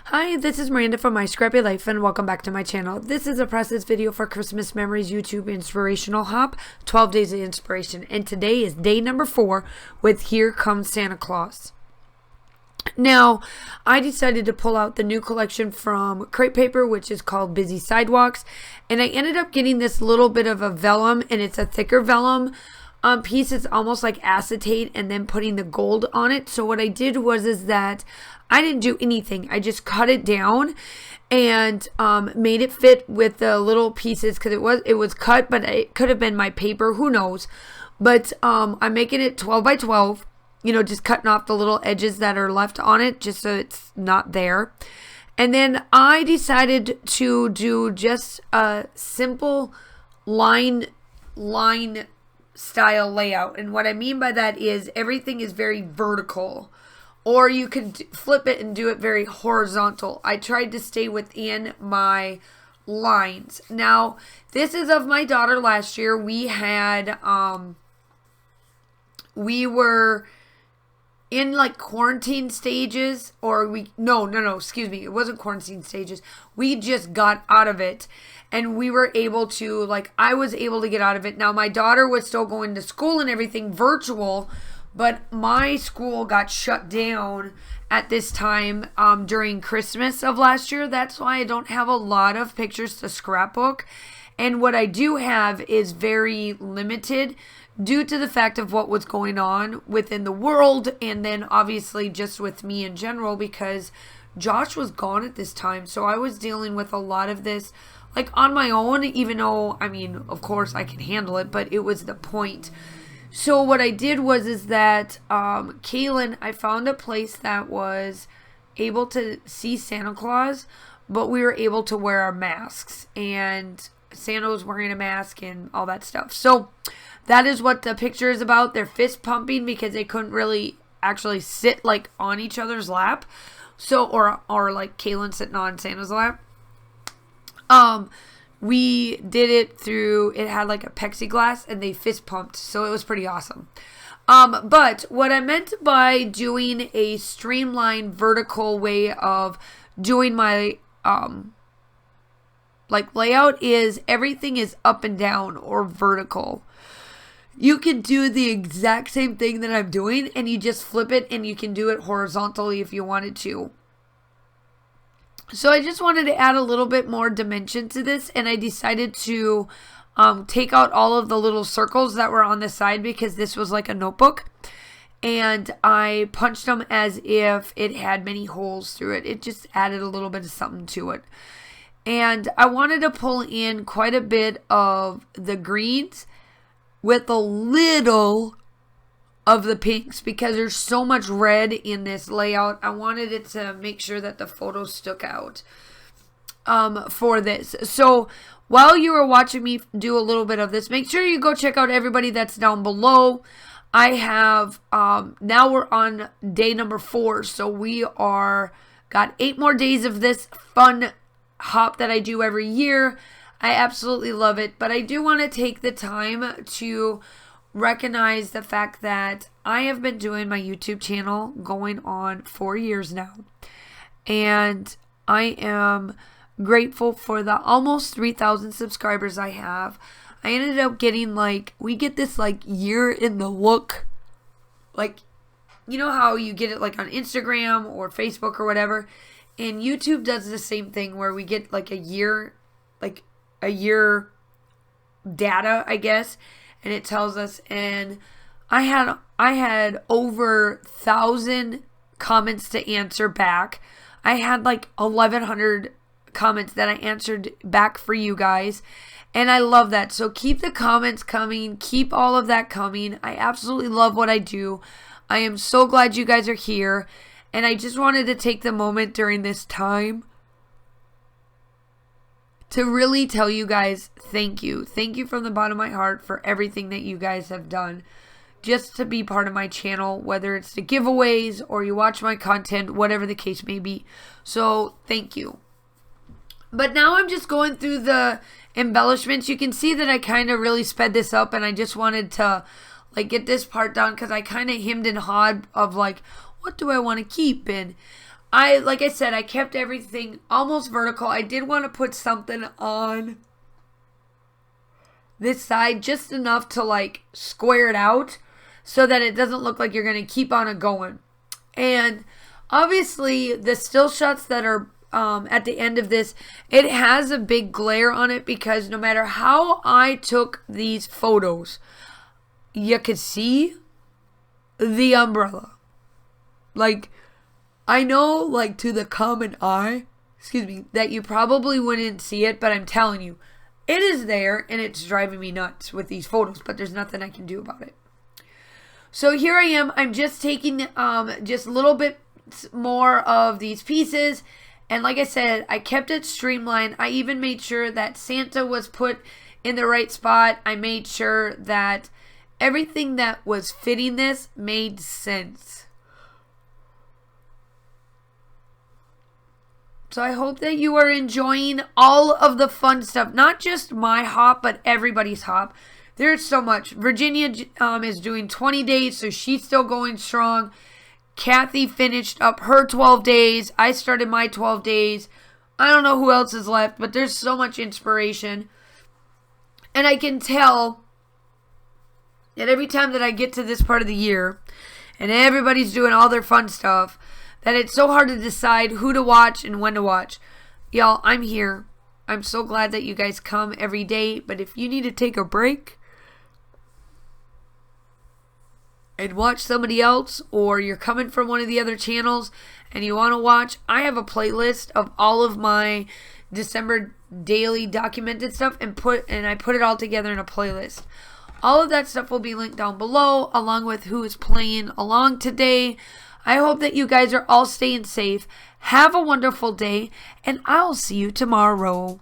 Hi, this is Miranda from My Scrappy Life and welcome back to my channel. This is a process video for Christmas Memories YouTube Inspirational Hop, 12 Days of Inspiration. And today is day number 4 with Here Comes Santa Claus. Now, I decided to pull out the new collection from Crepe Paper, which is called Busy Sidewalks. And I ended up getting this little bit of a vellum, and it's a thicker vellum piece. It's almost like acetate and then putting the gold on it. So what I did was that I didn't do anything. I just cut it down and made it fit with the little pieces because it was cut, but it could have been my paper. Who knows? But I'm making it 12 by 12. You know, just cutting off the little edges that are left on it just so it's not there. And then I decided to do just a simple line style layout. And what I mean by that is everything is very vertical. Or you could flip it and do it very horizontal. I tried to stay within my lines. Now, this is of my daughter last year. We were in like quarantine stages, or excuse me, it wasn't quarantine stages. We just got out of it and we were able to, I was able to get out of it. Now my daughter was still going to school and everything virtual, but my school got shut down at this time during Christmas of last year. That's why I don't have a lot of pictures to scrapbook. And what I do have is very limited due to the fact of what was going on within the world, and then obviously just with me in general, because Josh was gone at this time. So I was dealing with a lot of this on my own, even though, I mean, of course I can handle it, but it was the point. So what I did was that Kaylin, I found a place that was able to see Santa Claus, but we were able to wear our masks, and Santa was wearing a mask and all that stuff. So that is what the picture is about. They're fist pumping because they couldn't really actually sit on each other's lap. So, or like Kaylin sitting on Santa's lap. We did it through, it had a plexiglass and they fist pumped. So it was pretty awesome. But what I meant by doing a streamlined vertical way of doing my, layout is everything is up and down or vertical. You can do the exact same thing that I'm doing and you just flip it and you can do it horizontally if you wanted to. So I just wanted to add a little bit more dimension to this, and I decided to take out all of the little circles that were on the side because this was like a notebook, and I punched them as if it had many holes through it. It just added a little bit of something to it. And I wanted to pull in quite a bit of the greens with a little of the pinks because there's so much red in this layout. I wanted it to make sure that the photo stuck out for this. So while you were watching me do a little bit of this, make sure you go check out everybody that's down below. I have, now we're on day number 4. So we got 8 more days of this fun hop that I do every year. I absolutely love it, but I do want to take the time to recognize the fact that I have been doing my YouTube channel going on 4 years now, and I am grateful for the almost 3,000 subscribers I have. I ended up getting we get this year in the look, you know how you get it on Instagram or Facebook or whatever, and YouTube does the same thing where we get a year data, I guess, and it tells us. And I had over 1,000 comments to answer back. I had 1,100 comments that I answered back for you guys, and I love that. So keep the comments coming, keep all of that coming. I absolutely love what I do. I am so glad you guys are here, and I just wanted to take the moment during this time to really tell you guys thank you. Thank you from the bottom of my heart for everything that you guys have done just to be part of my channel, whether it's the giveaways or you watch my content, whatever the case may be. So thank you. But now I'm just going through the embellishments. You can see that I kind of really sped this up, and I just wanted to get this part done because I kind of hemmed and hawed of what do I want to keep. And like I said, I kept everything almost vertical. I did want to put something on this side, just enough to like square it out so that it doesn't look like you're going to keep on it going. And obviously the still shots that are at the end of this, it has a big glare on it because no matter how I took these photos, you could see the umbrella. Like, I know, like, to the common eye, that you probably wouldn't see it, but I'm telling you, it is there, and it's driving me nuts with these photos, but there's nothing I can do about it. So here I am. I'm just taking just a little bit more of these pieces, and like I said, I kept it streamlined. I even made sure that Santa was put in the right spot. I made sure that everything that was fitting this made sense. So I hope that you are enjoying all of the fun stuff. Not just my hop, but everybody's hop. There's so much. Virginia is doing 20 days, so she's still going strong. Kathy finished up her 12 days. I started my 12 days. I don't know who else is left, but there's so much inspiration. And I can tell that every time that I get to this part of the year, and everybody's doing all their fun stuff, that it's so hard to decide who to watch and when to watch. Y'all, I'm here. I'm so glad that you guys come every day. But if you need to take a break and watch somebody else, or you're coming from one of the other channels and you want to watch, I have a playlist of all of my December daily documented stuff, and I put it all together in a playlist. All of that stuff will be linked down below, along with who is playing along today. I hope that you guys are all staying safe. Have a wonderful day, and I'll see you tomorrow.